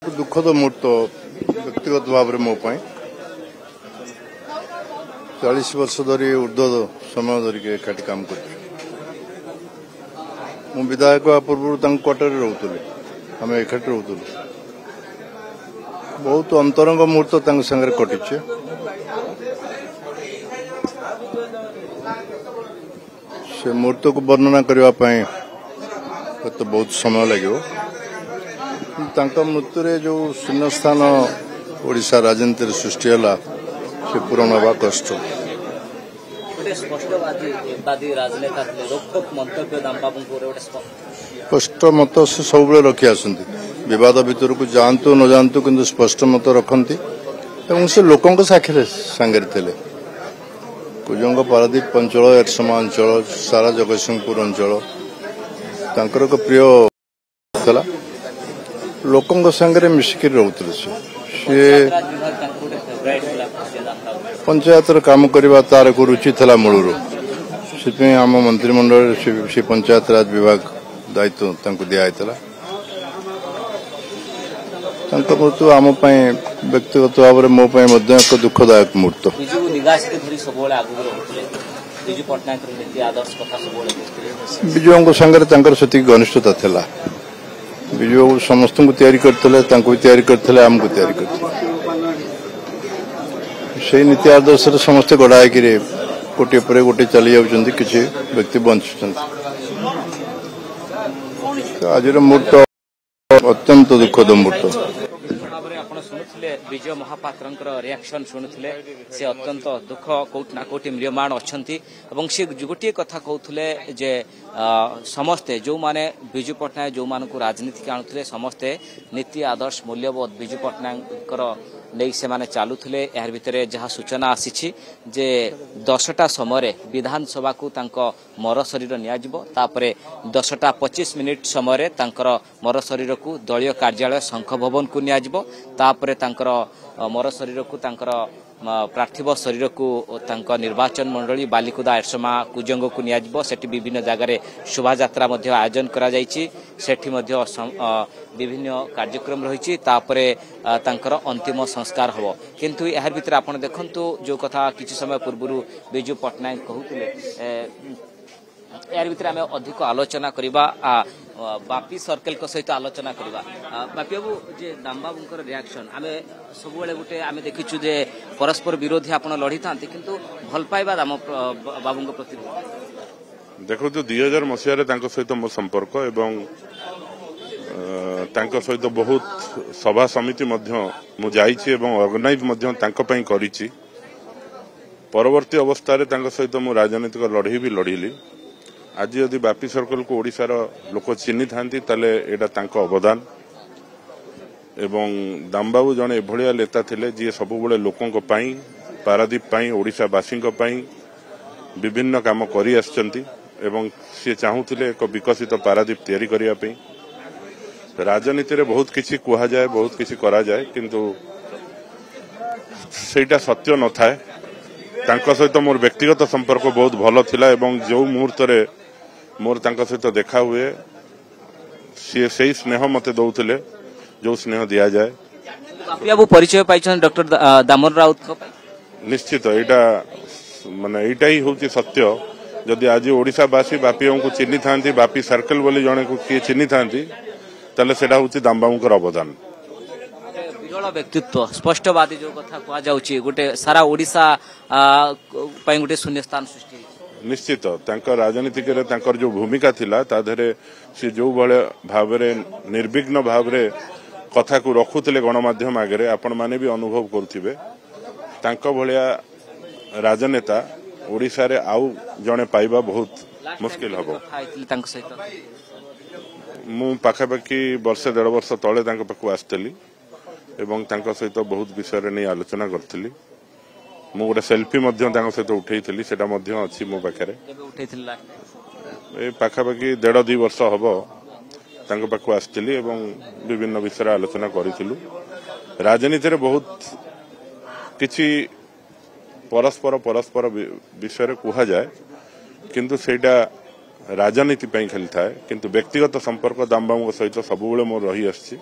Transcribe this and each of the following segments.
दुखद मुहूर्त व्यक्तिगत भाव में मो 40 वर्ष धरी ऊर्ध्व समय धरिक एकाठी काम कर विधायक पूर्व क्वार्टर रोली आम एकाठी रोलु बहुत अंतरंग मुहूर्त सागर कटिचे से मुहूर्त को वर्णना करने तो बहुत समय लगे मृत्यु जो शून्य स्थान ओडिशा राजनीति सृष्टि है से पूरण हवा कष्ट स्पष्ट मत से सब रखी आसती विवाद भीतर को जातु न जातु कि स्पष्ट मत रखती से लोकों साक्षी सांगे थे कुजंग पारादीप अंचल एरसमा अंचल सारा जगतसिंहपुर अंचल तांकर एक प्रिय था लोकों सागर मिसिक रोते सी पंचायत काम करने तार एक रुचि था मूलर से आम मंत्रिमंडल से पंचायत राज विभाग दायित्व दिखाई मृत्यु आम व्यक्तिगत भाव में मो एक दुखदायक मुहूर्त विजु सागर से घनिष्ठता था विजु समस्त को तैयारी करते आमको तैयारी करते से नीति आदर्श समस्ते गढ़ाई गोटे पर गोटे चली जाऊँ किसी व्यक्ति बंचुं आज मुहूर्त अत्यंत दुखद मुहूर्त विजय महापात्र रिएक्शन शुणुले से अत्यंत दुख कोटना कोटि म्रियमाण अच्छा से गोटे कथा कहते जे समस्ते जो माने विजु पट्टनायक जो मान को राजनीति आणुले समस्ते नीति आदर्श मूल्यबोध विजु पट्टनायक नहीं से माने चालुले यार भितर जहाँ सूचना आसी जे 10टा समय विधानसभा को मर शरीर निपर 10:25 समय मर शरीर को दलीय कार्यालय शंख भवन को निपर मर शरीर को पार्थिव शरीर को निर्वाचन मंडली बालिकुदा एरसमा कुजंग को नियाजिबो विभिन्न जगार शोभा यात्रा आयोजन करा जायछि सेठी विभिन्न कार्यक्रम रही अंतिम संस्कार हम किंतु यार भीतर आपण देखंतु जो कथा किछि समय पूर्व विजु पट्टनायक कहूतिले यार भीतर आम अधिक आलोचना करबा बापी सर्कल सहित आलोचना करबा बापी बाबू जे दामबाबूंकर रिएक्शन आमे सब बेले गुटे आमे देखिछु जे परस्पर विरोधी आपण लड़ी थांती किंतु भल पाइबा दाम बाबूंक प्रति देखो तो 2000 मसीह तांको सहित मो संपर्क एवं तांको सहित बहुत सभा समिति मध्य मु जाईछि एवं ऑर्गेनाइज मध्य तांको पई करिछि परवर्ती अवस्था रे तांको सहित मु राजनीतिक लड़ाई भी लड़िली आज यदि बापी सर्कल को ओडिशार लोक चिन्हि थांती ताले एटा तांको अवदान एवं दामबाबू जने एभलिया नेता थिले जे सबु बेले लोकों पई पारादीप पई ओडिशावासी पई विभिन्न काम करि आछंती एवं से चाहूथिले एक विकसित पारादीप तैयारी करिया पई राजनीति रे बहुत किछि कुहा जाए बहुत किछि करा जाए किंतु सेटा सत्य न थाए तांको सहित मोर व्यक्तिगत संपर्क बहुत भलो थिला एवं जो मुहूर्त रे मोर तांको सहित देखा हुए सी सही स्नेह मते दौथिले जो स्नेह दिया जाए बाबू परिचय पाइछन डॉक्टर दामन राउत को निश्चित एटा माने एटा ही होची सत्य जदि आज ओडिशावासी बापीओं को चिन्हि थांती बापी सर्कल बोली जने को किए चिन्हि थांती तले सेटा होची दामबाबूंकर अवदान विरल व्यक्तित्व स्पष्टवादी जो कथा कह जाउची गोटे सारा ओडिशा पई गोटे शून्य स्थान सृष्टि निश्चित तांकर राजनीतिक रे तांकर जो भूमिका थिला ता धरे से जो बळे भावरे निर्विघ्न भावरे कथा को रखुतले गणमाध्यम आगे आपण माने भी अनुभव करथिबे तांको भलिया राजनेता ओडिशा रे आउ जणे पाइबा बहुत मुश्किल हबो मु पाखापाखि वर्षे 1.5 वर्ष तले तांको पाखु आस्तली एवं तांको सहित बहुत विषय रे नै आलोचना करथिली मु गोटे सेल्फी मध्य तांको सहित उठेइथिली सेटा मध्य अछि मो पाखरे ए पाखापाखि 1.5-2 वर्ष हबो तांको पाखु आस्तली एवं विभिन्न विषय आलोचना करिथिलु राजनीति रे बहुत किछि परस्पर विषय कुहा जाए किंतु सेटा राजनीति खाली थाए किंतु व्यक्तिगत संपर्क दामबाबू सहित सब मोर रही आसी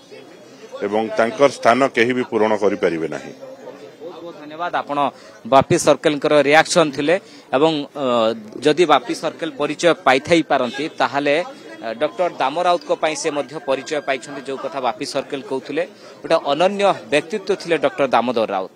एवं तांकर स्थान केही भी पूरण करि परिबे नाही। बहुत बहुत धन्यवाद आपण बापी सर्कल रिएक्शन थिले एवं जदि बापी सर्कल परिचय पाई थाई पारंती ताहाले डॉक्टर दाम राउत को पाई से मध्य परिचय पाई जो कथा बापी सर्कल कहते गोटे अनन्य व्यक्तित्व थिले डॉक्टर दामोदर राउत।